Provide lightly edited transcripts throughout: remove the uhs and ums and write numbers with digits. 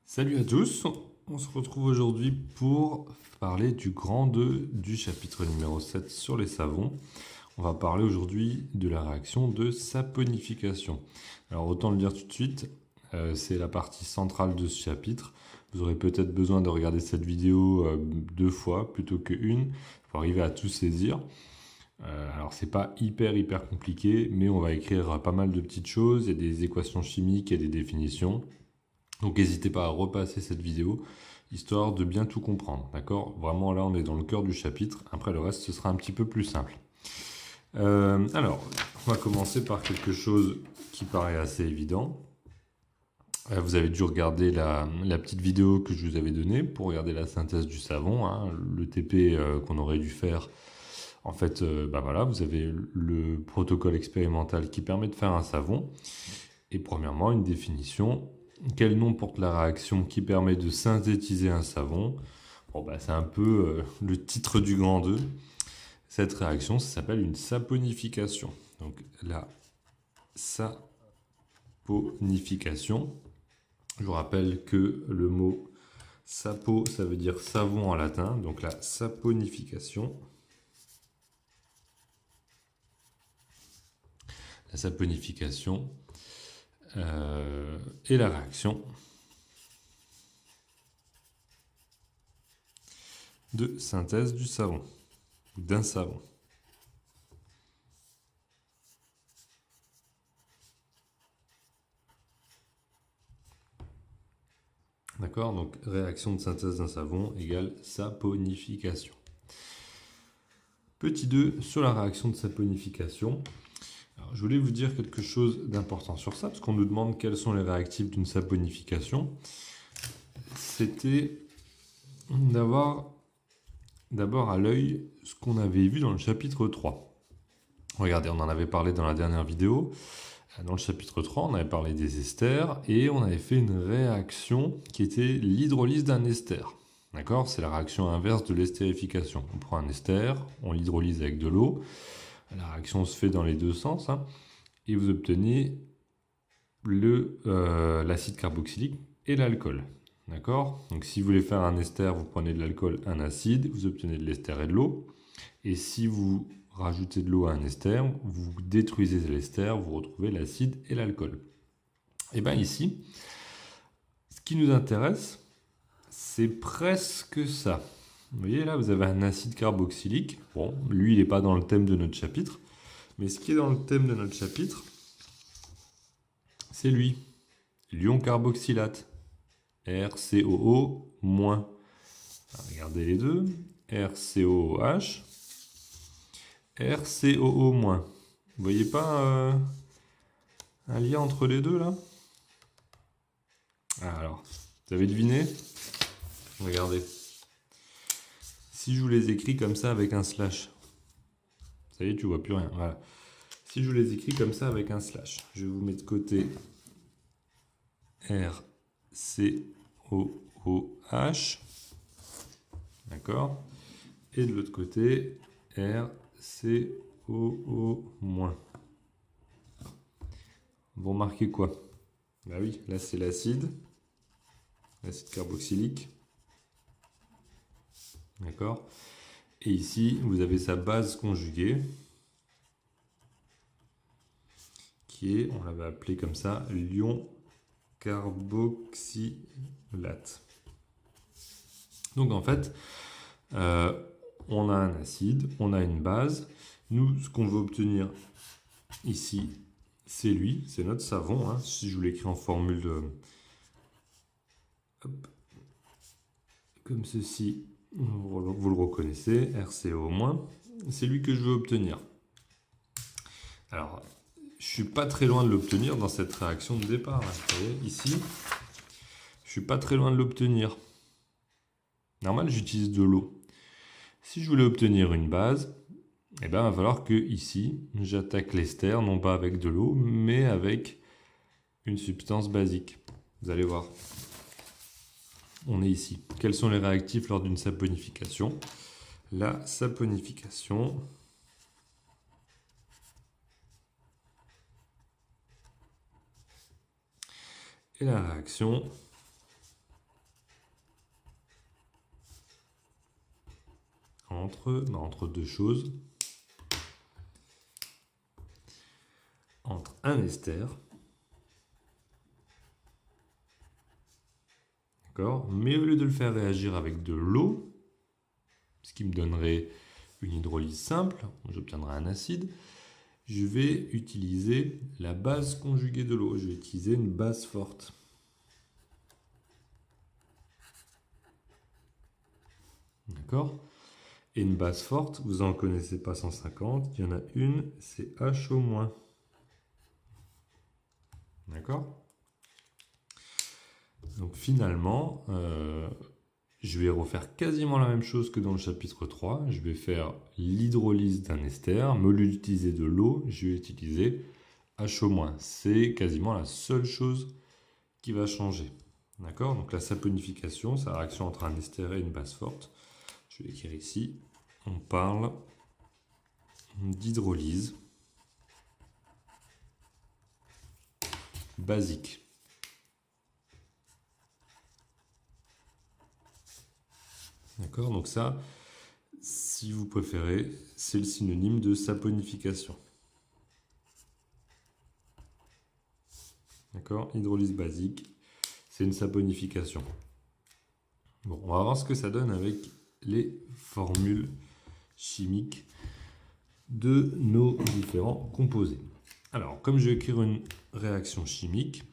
Salut à tous, on se retrouve aujourd'hui pour parler du grand 2 du chapitre numéro 7 sur les savons. On va parler aujourd'hui de la réaction de saponification. Alors autant le dire tout de suite, c'est la partie centrale de ce chapitre. Vous aurez peut-être besoin de regarder cette vidéo deux fois plutôt qu'une pour arriver à tout saisir. Alors c'est pas hyper compliqué, mais on va écrire pas mal de petites choses, il y a des équations chimiques et des définitions. Donc n'hésitez pas à repasser cette vidéo, histoire de bien tout comprendre, d'accord? Vraiment là on est dans le cœur du chapitre, après le reste ce sera un petit peu plus simple. Alors, on va commencer par quelque chose qui paraît assez évident. Vous avez dû regarder la petite vidéo que je vous avais donnée pour regarder la synthèse du savon, hein, le TP qu'on aurait dû faire. En fait, bah voilà, vous avez le protocole expérimental qui permet de faire un savon. Et premièrement, une définition. Quel nom porte la réaction qui permet de synthétiser un savon? Bon, bah, c'est un peu le titre du grand 2. Cette réaction, ça s'appelle une saponification. Donc la saponification, je vous rappelle que le mot sapo, ça veut dire savon en latin. Donc la saponification. La saponification et la réaction de synthèse du savon, d'un savon. D'accord? Donc réaction de synthèse d'un savon égale saponification. Petit 2 sur la réaction de saponification. Alors, je voulais vous dire quelque chose d'important sur ça, parce qu'on nous demande quels sont les réactifs d'une saponification. C'était d'avoir d'abord à l'œil ce qu'on avait vu dans le chapitre 3. Regardez, on en avait parlé dans la dernière vidéo. Dans le chapitre 3, on avait parlé des esters et on avait fait une réaction qui était l'hydrolyse d'un ester. D'accord? C'est la réaction inverse de l'estérification. On prend un ester, on l'hydrolyse avec de l'eau. La réaction se fait dans les deux sens, hein, et vous obtenez l'acide carboxylique et l'alcool. D'accord? Donc si vous voulez faire un ester, vous prenez de l'alcool, un acide, vous obtenez de l'ester et de l'eau. Et si vous rajoutez de l'eau à un ester, vous détruisez l'ester, vous retrouvez l'acide et l'alcool. Et bien ici, ce qui nous intéresse, c'est presque ça. Vous voyez là, vous avez un acide carboxylique. Bon, lui, il n'est pas dans le thème de notre chapitre. Mais ce qui est dans le thème de notre chapitre, c'est lui. L'ion carboxylate. RCOO-. Regardez les deux. RCOOH. RCOO-. Vous voyez pas un lien entre les deux là? Alors, vous avez deviné? Regardez. Si je vous les écris comme ça avec un slash, ça y est, tu vois plus rien. Voilà. Si je vous les écris comme ça avec un slash, je vais vous mettre de côté RCOOH, d'accord? Et de l'autre côté, RCOO-. Vous remarquez quoi? Bah oui, là c'est l'acide carboxylique, d'accord? Et ici, vous avez sa base conjuguée, qui est, on l'avait appelé comme ça, l'ion carboxylate. Donc en fait, on a un acide, on a une base. Nous, ce qu'on veut obtenir ici, c'est lui, c'est notre savon. Hein. Si je vous l'écris en formule hop, comme ceci, vous le reconnaissez, RCO-. C'est lui que je veux obtenir. Alors, je suis pas très loin de l'obtenir dans cette réaction de départ. Hein. Vous voyez, ici, je suis pas très loin de l'obtenir. Normal, j'utilise de l'eau. Si je voulais obtenir une base, eh ben, il va falloir que ici, j'attaque l'ester, non pas avec de l'eau, mais avec une substance basique. Vous allez voir. On est ici. Quels sont les réactifs lors d'une saponification? La saponification et la réaction entre deux choses. Entre un ester, d'accord, mais au lieu de le faire réagir avec de l'eau, ce qui me donnerait une hydrolyse simple, j'obtiendrai un acide, je vais utiliser la base conjuguée de l'eau, je vais utiliser une base forte. D'accord? Et une base forte, vous n'en connaissez pas 150, il y en a une, c'est H au moins. D'accord? Donc finalement, je vais refaire quasiment la même chose que dans le chapitre 3. Je vais faire l'hydrolyse d'un ester, me l'utiliser de l'eau, je vais utiliser H au moins. C'est quasiment la seule chose qui va changer. D'accord? Donc la saponification, c'est la réaction entre un ester et une base forte. Je vais écrire ici, on parle d'hydrolyse basique. D'accord? Donc ça, si vous préférez, c'est le synonyme de saponification. D'accord? Hydrolyse basique, c'est une saponification. Bon, on va voir ce que ça donne avec les formules chimiques de nos différents composés. Alors, comme je vais écrire une réaction chimique,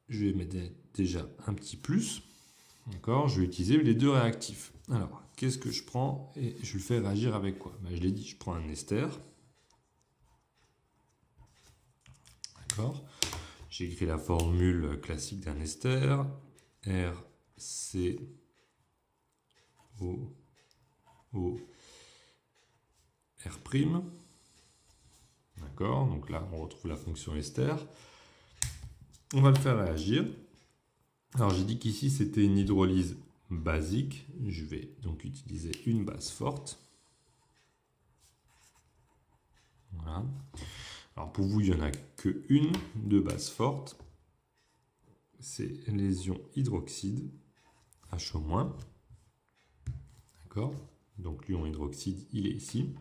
je vais mettre déjà un petit plus. D'accord, je vais utiliser les deux réactifs. Alors, qu'est-ce que je prends et je le fais réagir avec quoi? Je l'ai dit, je prends un ester. D'accord, j'ai écrit la formule classique d'un ester. RCOO R'. D'accord, donc là, on retrouve la fonction ester. On va le faire réagir. Alors, j'ai dit qu'ici, c'était une hydrolyse basique. Je vais donc utiliser une base forte. Voilà. Alors, pour vous, il n'y en a qu'une de base forte. C'est les ions hydroxyde, H au-. D'accord? Donc, l'ion hydroxyde, il est ici.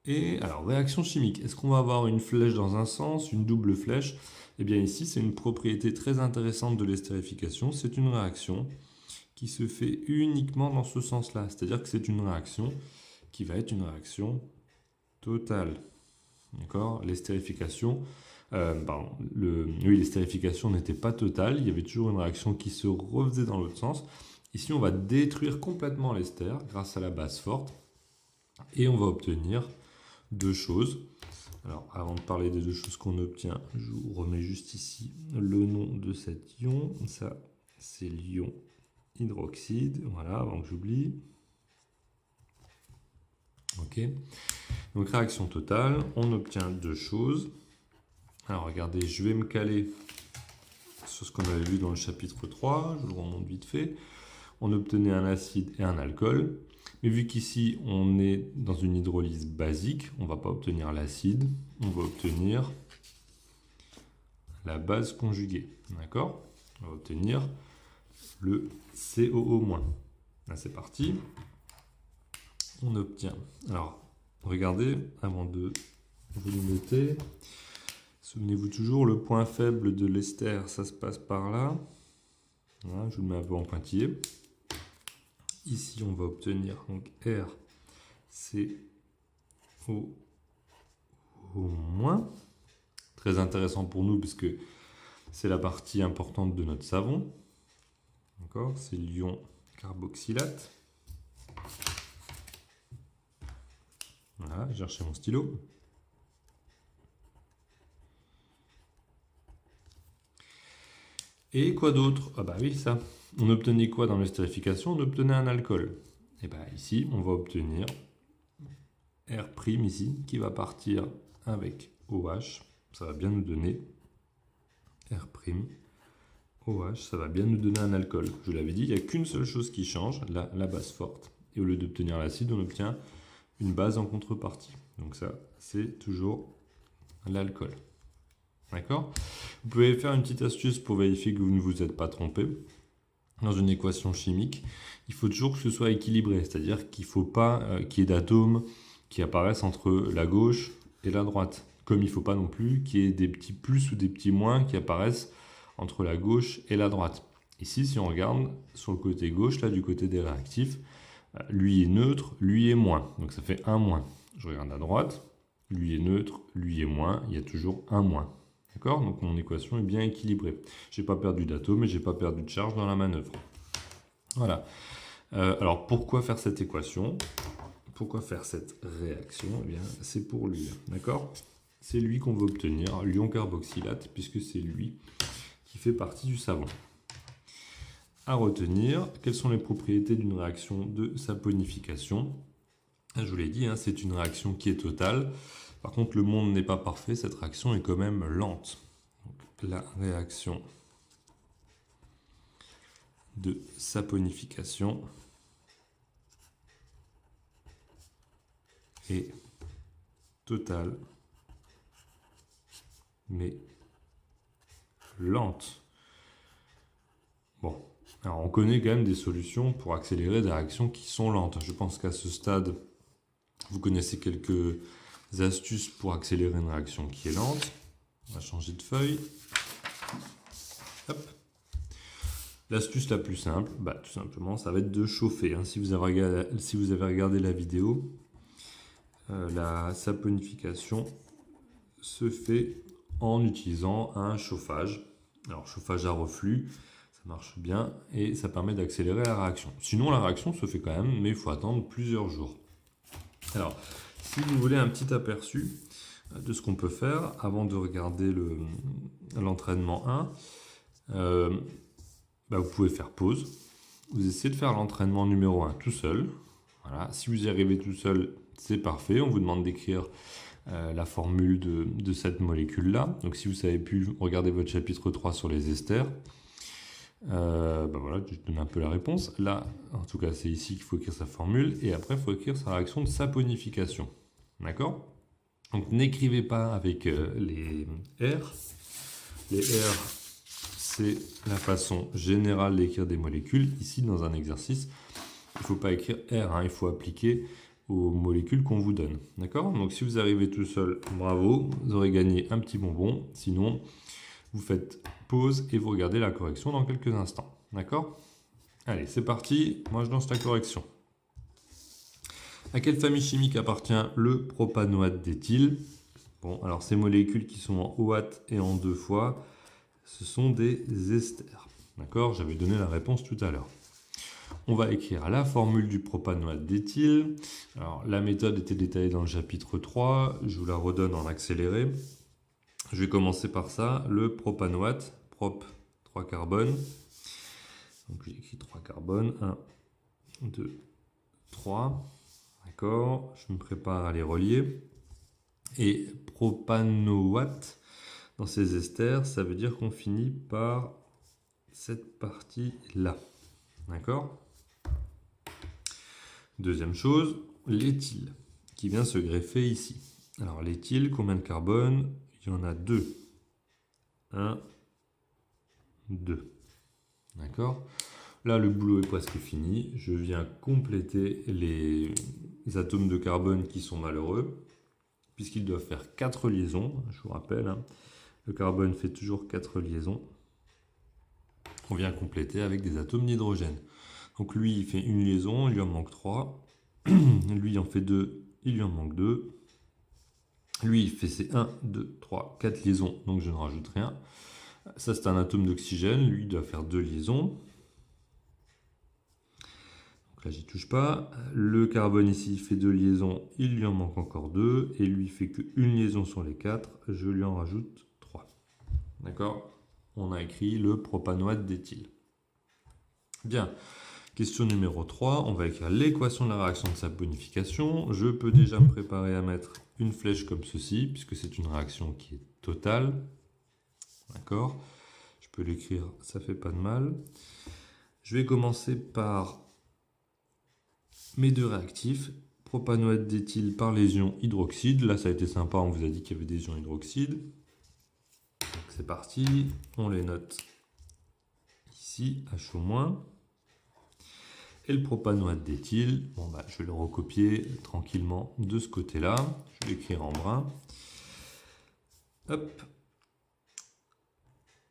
Et alors, réaction chimique. Est-ce qu'on va avoir une flèche dans un sens, une double flèche? Eh bien ici, c'est une propriété très intéressante de l'estérification. C'est une réaction qui se fait uniquement dans ce sens-là. C'est-à-dire que c'est une réaction qui va être une réaction totale. D'accord? L'estérification, l'estérification n'était pas totale. Il y avait toujours une réaction qui se refaisait dans l'autre sens. Ici, on va détruire complètement l'ester grâce à la base forte. Et on va obtenir deux choses. Alors, avant de parler des deux choses qu'on obtient, je vous remets juste ici le nom de cet ion. Ça, c'est l'ion hydroxyde. Voilà, avant que j'oublie. Ok. Donc, réaction totale, on obtient deux choses. Alors, regardez, je vais me caler sur ce qu'on avait vu dans le chapitre 3. Je vous remonte vite fait. On obtenait un acide et un alcool. Mais vu qu'ici, on est dans une hydrolyse basique, on ne va pas obtenir l'acide, on va obtenir la base conjuguée. D'accord? On va obtenir le COO-. Là, c'est parti. On obtient. Alors, regardez, avant de vous le noter, souvenez-vous toujours, le point faible de l'ester, ça se passe par là. Voilà, je vous le mets un peu en pointillé. Ici, on va obtenir donc RCOO-. Très intéressant pour nous puisque c'est la partie importante de notre savon. D'accord? C'est l'ion carboxylate. Voilà, j'ai cherché mon stylo. Et quoi d'autre? Ah bah oui, ça. On obtenait quoi dans l'estérification? On obtenait un alcool. Et bah ici, on va obtenir R' ici, qui va partir avec OH. Ça va bien nous donner R', OH, ça va bien nous donner un alcool. Je l'avais dit, il n'y a qu'une seule chose qui change, la base forte. Et au lieu d'obtenir l'acide, on obtient une base en contrepartie. Donc ça, c'est toujours l'alcool. D'accord? Vous pouvez faire une petite astuce pour vérifier que vous ne vous êtes pas trompé. dans une équation chimique, il faut toujours que ce soit équilibré, c'est-à-dire qu'il ne faut pas qu'il y ait d'atomes qui apparaissent entre la gauche et la droite, comme il ne faut pas non plus qu'il y ait des petits plus ou des petits moins qui apparaissent entre la gauche et la droite. Ici, si on regarde sur le côté gauche, là, du côté des réactifs, lui est neutre, lui est moins, donc ça fait un moins. Je regarde à droite, lui est neutre, lui est moins, il y a toujours un moins. D'accord? Donc mon équation est bien équilibrée. Je n'ai pas perdu d'atomes et je n'ai pas perdu de charge dans la manœuvre. Voilà. Alors pourquoi faire cette équation? Pourquoi faire cette réaction? Eh bien, c'est pour l'huile. D'accord? C'est lui qu'on veut obtenir, l'ion carboxylate, puisque c'est lui qui fait partie du savon. À retenir, quelles sont les propriétés d'une réaction de saponification? Je vous l'ai dit, hein, c'est une réaction qui est totale. Par contre, le monde n'est pas parfait, cette réaction est quand même lente. Donc, la réaction de saponification est totale, mais lente. Bon, alors on connaît quand même des solutions pour accélérer des réactions qui sont lentes. Je pense qu'à ce stade, vous connaissez quelques astuces pour accélérer une réaction qui est lente. On va changer de feuille. Hop. L'astuce la plus simple, tout simplement, ça va être de chauffer. Hein. Si vous avez regardé la vidéo, la saponification se fait en utilisant un chauffage. Alors, chauffage à reflux, ça marche bien et ça permet d'accélérer la réaction. Sinon, la réaction se fait quand même, mais il faut attendre plusieurs jours. Alors, si vous voulez un petit aperçu de ce qu'on peut faire avant de regarder l'entraînement 1, vous pouvez faire pause. Vous essayez de faire l'entraînement numéro 1 tout seul. Voilà. Si vous y arrivez tout seul, c'est parfait. On vous demande d'écrire la formule de cette molécule-là. Donc si vous savez plus, regardez votre chapitre 3 sur les esters. Voilà, je donne un peu la réponse. Là, en tout cas, c'est ici qu'il faut écrire sa formule. Et après, il faut écrire sa réaction de saponification. D'accord? Donc, n'écrivez pas avec les R. Les R, c'est la façon générale d'écrire des molécules. Ici, dans un exercice, il ne faut pas écrire R. Hein, il faut appliquer aux molécules qu'on vous donne. D'accord? Donc, si vous arrivez tout seul, bravo. Vous aurez gagné un petit bonbon. Sinon, vous faites pause et vous regardez la correction dans quelques instants. D'accord? Allez, c'est parti. Moi, je lance la correction. À quelle famille chimique appartient le propanoate d'éthyle? Bon, alors ces molécules qui sont en OAT et en 2 fois, ce sont des esters. D'accord? J'avais donné la réponse tout à l'heure. On va écrire la formule du propanoate d'éthyle. Alors, la méthode était détaillée dans le chapitre 3. Je vous la redonne en accéléré. Je vais commencer par ça. Le propanoate, prop 3 carbones. Donc, j'ai écrit 3 carbones. 1, 2, 3. D'accord? Je me prépare à les relier. Et propanoate, dans ces esters, ça veut dire qu'on finit par cette partie-là. D'accord? Deuxième chose, l'éthyle, qui vient se greffer ici. Alors l'éthyle, combien de carbone? Il y en a 2. 1, 2. D'accord? Là, le boulot est presque fini. Je viens compléter les atomes de carbone qui sont malheureux, puisqu'ils doivent faire 4 liaisons. Je vous rappelle, hein, le carbone fait toujours 4 liaisons. On vient compléter avec des atomes d'hydrogène. Donc lui, il fait une liaison, il lui en manque 3. Lui, il en fait 2, il lui en manque 2. Lui, il fait ses 1, 2, 3, 4 liaisons, donc je ne rajoute rien. Ça, c'est un atome d'oxygène. Lui, il doit faire 2 liaisons. Donc là, j'y touche pas. Le carbone ici, il fait 2 liaisons, il lui en manque encore 2. Et lui, il fait qu'une liaison sur les 4. Je lui en rajoute 3. D'accord? On a écrit le propanoate d'éthyle. Bien. Question numéro 3, on va écrire l'équation de la réaction de saponification. Je peux déjà me préparer à mettre une flèche comme ceci, puisque c'est une réaction qui est totale. D'accord? Je peux l'écrire, ça fait pas de mal. Je vais commencer par mes 2 réactifs. Propanoate d'éthyle par les ions hydroxyde. Là, ça a été sympa, on vous a dit qu'il y avait des ions hydroxyde. C'est parti, on les note ici. ici, HO-. Et le propanoate d'éthyle, bon, je vais le recopier tranquillement de ce côté-là. Je vais l'écrire en brun. Hop.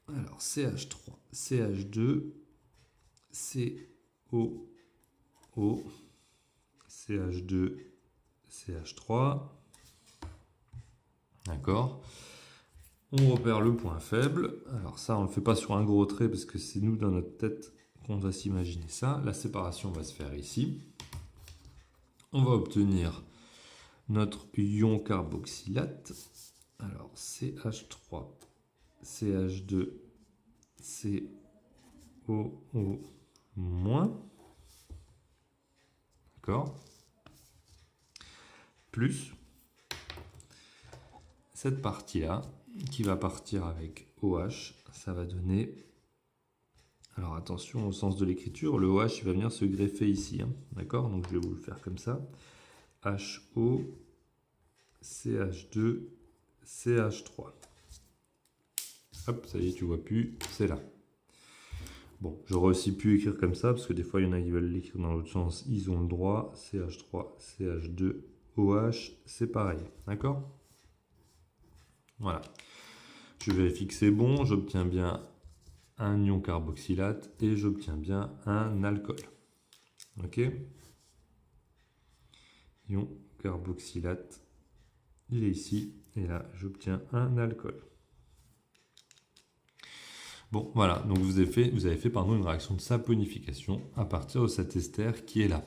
Alors, CH3, CH2, COO, CH2, CH3. D'accord. On repère le point faible. Alors ça, on ne le fait pas sur un gros trait parce que c'est nous dans notre tête qu'on va s'imaginer ça. La séparation va se faire ici. On va obtenir notre ion carboxylate. Alors CH3, CH2, COO-. D'accord. Plus cette partie-là qui va partir avec OH. Ça va donner... Alors attention au sens de l'écriture, le OH il va venir se greffer ici. Hein. D'accord. Donc je vais vous le faire comme ça. HO, CH2, CH3. Hop, ça y est, tu vois plus, c'est là. Bon, j'aurais aussi pu écrire comme ça, parce que des fois, il y en a qui veulent l'écrire dans l'autre sens. Ils ont le droit. CH3, CH2, OH, c'est pareil. D'accord? Voilà. Je vérifie que c'est bon. J'obtiens bien un ion carboxylate et j'obtiens bien un alcool. Ok? Ion carboxylate, il est ici. Et là, j'obtiens un alcool. Bon, voilà, donc vous avez fait une réaction de saponification à partir de cet ester qui est là.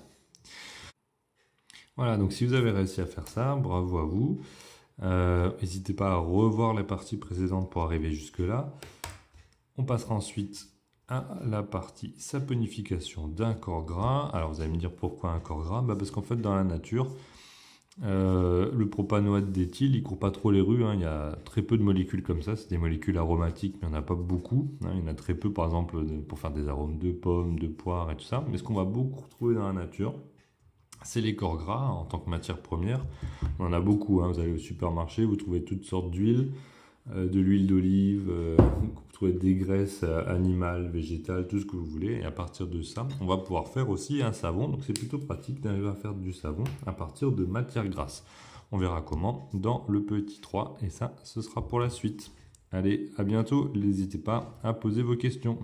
Voilà, donc si vous avez réussi à faire ça, bravo à vous. N'hésitez pas à revoir les parties précédentes pour arriver jusque-là. On passera ensuite à la partie saponification d'un corps gras. Alors vous allez me dire pourquoi un corps gras? Parce qu'en fait dans la nature, le propanoate d'éthyle, il court pas trop les rues, hein. Il y a très peu de molécules comme ça, c'est des molécules aromatiques, mais il n'y en a pas beaucoup. Hein. Il y en a très peu, par exemple, pour faire des arômes de pommes, de poire et tout ça. Mais ce qu'on va beaucoup retrouver dans la nature, c'est les corps gras en tant que matière première. On en a beaucoup, hein. Vous allez au supermarché, vous trouvez toutes sortes d'huiles, de l'huile d'olive, vous trouvez des graisses animales, végétales, tout ce que vous voulez. Et à partir de ça, on va pouvoir faire aussi un savon. Donc c'est plutôt pratique d'arriver à faire du savon à partir de matières grasses. On verra comment dans le petit 3 et ça, ce sera pour la suite. Allez, à bientôt. N'hésitez pas à poser vos questions.